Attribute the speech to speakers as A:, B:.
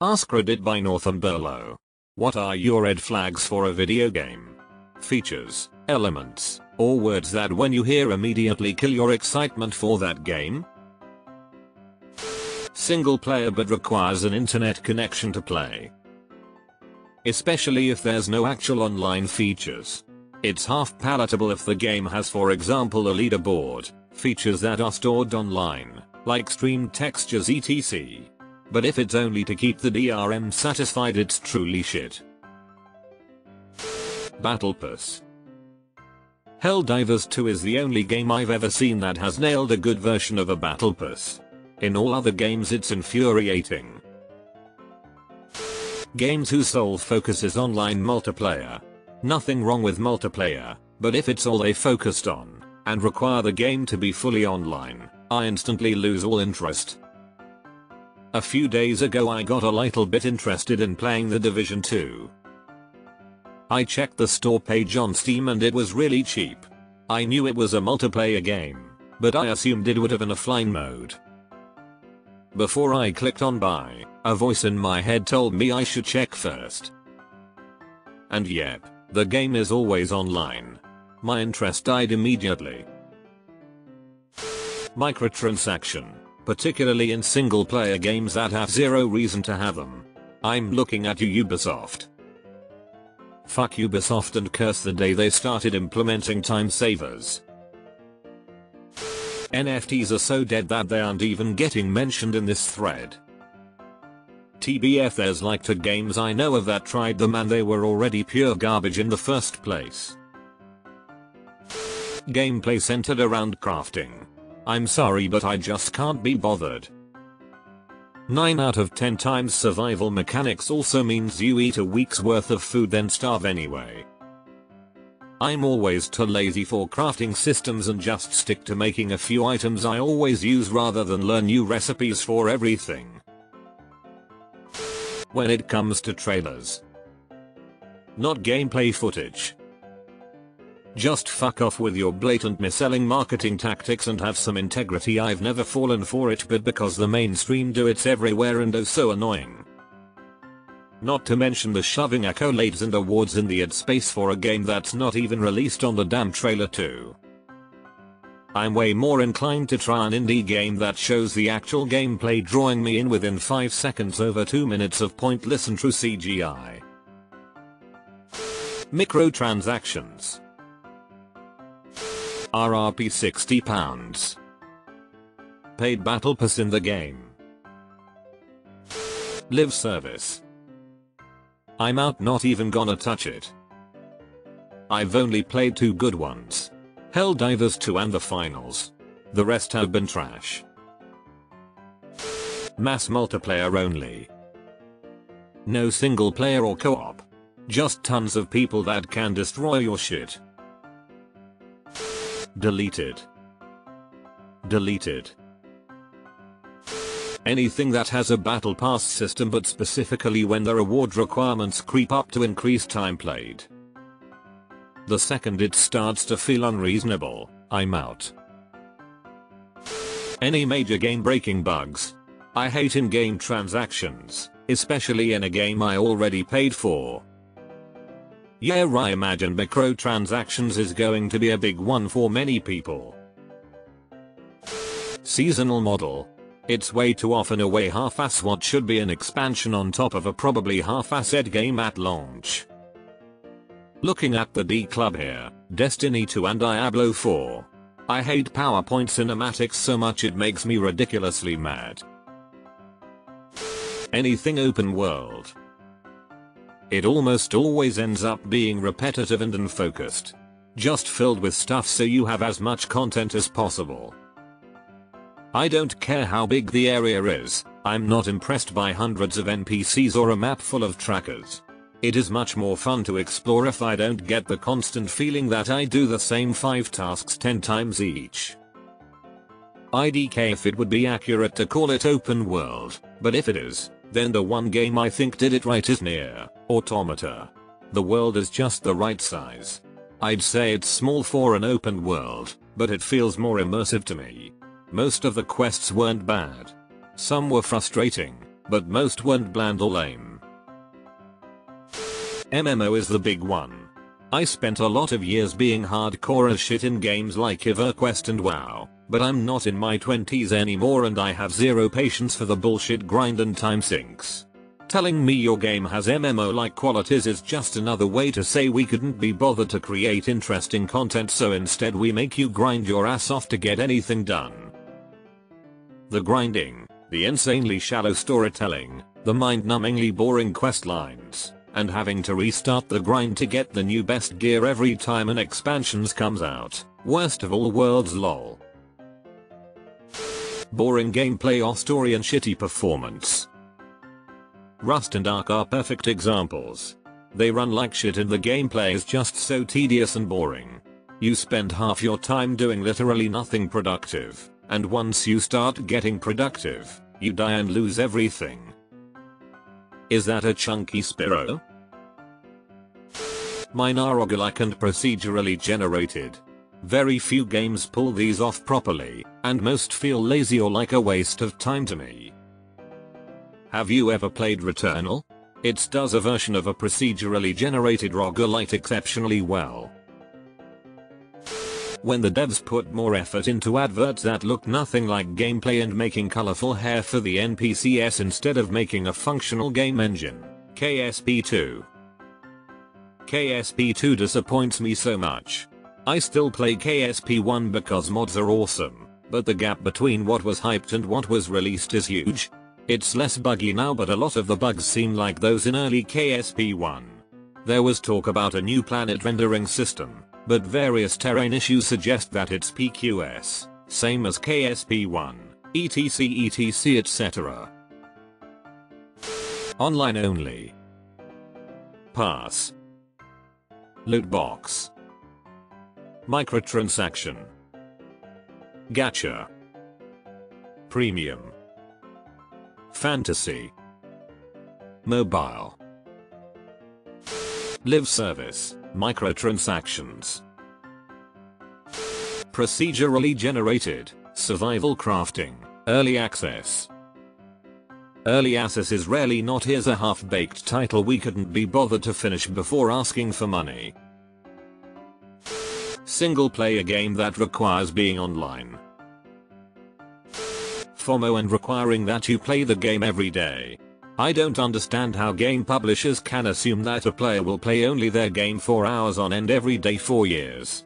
A: AskReddit by Northern Burlow. What are your red flags for a video game? Features, elements, or words that when you hear immediately kill your excitement for that game? Single player but requires an internet connection to play. Especially if there's no actual online features. It's half palatable if the game has, for example, a leaderboard, features that are stored online, like streamed textures etc. But if it's only to keep the DRM satisfied, it's truly shit. Battle Pass. Helldivers 2 is the only game I've ever seen that has nailed a good version of a battle pass. In all other games it's infuriating. Games whose sole focus is online multiplayer. Nothing wrong with multiplayer, but if it's all they focused on, and require the game to be fully online, I instantly lose all interest. A few days ago I got a little bit interested in playing The Division 2. I checked the store page on Steam and it was really cheap. I knew it was a multiplayer game, but I assumed it would have an offline mode. Before I clicked on buy, a voice in my head told me I should check first. And yep, the game is always online. My interest died immediately. Microtransaction, particularly in single player games that have zero reason to have them. I'm looking at you, Ubisoft. Fuck Ubisoft and curse the day they started implementing time savers. NFTs are so dead that they aren't even getting mentioned in this thread. TBF, there's like 2 games I know of that tried them and they were already pure garbage in the first place. Gameplay centered around crafting. I'm sorry but I just can't be bothered. 9 out of 10 times survival mechanics also means you eat a week's worth of food then starve anyway. I'm always too lazy for crafting systems and just stick to making a few items I always use rather than learn new recipes for everything. When it comes to trailers, not gameplay footage. Just fuck off with your blatant mis-selling marketing tactics and have some integrity. I've never fallen for it, but because the mainstream do it's everywhere and oh so annoying. Not to mention the shoving accolades and awards in the ad space for a game that's not even released on the damn trailer too. I'm way more inclined to try an indie game that shows the actual gameplay drawing me in within 5 seconds over 2 minutes of pointless and true CGI. Microtransactions. RRP £60. Paid battle pass in the game. Live service. I'm out, not even gonna touch it. I've only played 2 good ones. Helldivers 2 and the finals. The rest have been trash. Mass multiplayer only. No single player or co-op. Just tons of people that can destroy your shit. Deleted. Deleted. Anything that has a battle pass system, but specifically when the reward requirements creep up to increase time played. The second it starts to feel unreasonable, I'm out. Any major game breaking bugs. I hate in-game transactions, especially in a game I already paid for. Yeah, I imagine microtransactions is going to be a big one for many people. Seasonal model. It's way too often a way half-ass what should be an expansion on top of a probably half-assed game at launch. Looking at the D Club here, Destiny 2 and Diablo 4. I hate PowerPoint cinematics so much it makes me ridiculously mad. Anything open world. It almost always ends up being repetitive and unfocused. Just filled with stuff so you have as much content as possible. I don't care how big the area is, I'm not impressed by hundreds of NPCs or a map full of trackers. It is much more fun to explore if I don't get the constant feeling that I do the same 5 tasks 10 times each. IDK if it would be accurate to call it open world, but if it is, then the one game I think did it right is Nier Automata. The world is just the right size. I'd say it's small for an open world, but it feels more immersive to me. Most of the quests weren't bad. Some were frustrating, but most weren't bland or lame. MMO is the big one. I spent a lot of years being hardcore as shit in games like EverQuest and WoW, but I'm not in my 20s anymore and I have zero patience for the bullshit grind and time sinks. Telling me your game has MMO-like qualities is just another way to say we couldn't be bothered to create interesting content, so instead we make you grind your ass off to get anything done. The grinding, the insanely shallow storytelling, the mind-numbingly boring quest lines, and having to restart the grind to get the new best gear every time an expansions comes out. Worst of all worlds lol. Boring gameplay or story and shitty performance. Rust and Ark are perfect examples. They run like shit and the gameplay is just so tedious and boring. You spend half your time doing literally nothing productive, and once you start getting productive, you die and lose everything. Is that a chunky Spiro? Mine are roguelike and procedurally generated. Very few games pull these off properly, and most feel lazy or like a waste of time to me. Have you ever played Returnal? It does a version of a procedurally generated roguelite exceptionally well. When the devs put more effort into adverts that look nothing like gameplay and making colorful hair for the NPCs instead of making a functional game engine. KSP2. KSP2 disappoints me so much. I still play KSP1 because mods are awesome, but the gap between what was hyped and what was released is huge. It's less buggy now, but a lot of the bugs seem like those in early KSP1. There was talk about a new planet rendering system, but various terrain issues suggest that it's PQS, same as KSP1, etc etc. Online only. Pass. Loot box. Microtransaction. Gacha. Premium. Fantasy. Mobile. Live service, microtransactions. Procedurally generated, survival crafting, early access. Early access is rarely not here's a half-baked title we couldn't be bothered to finish before asking for money. Single player game that requires being online. FOMO and requiring that you play the game every day. I don't understand how game publishers can assume that a player will play only their game for hours on end every day for years.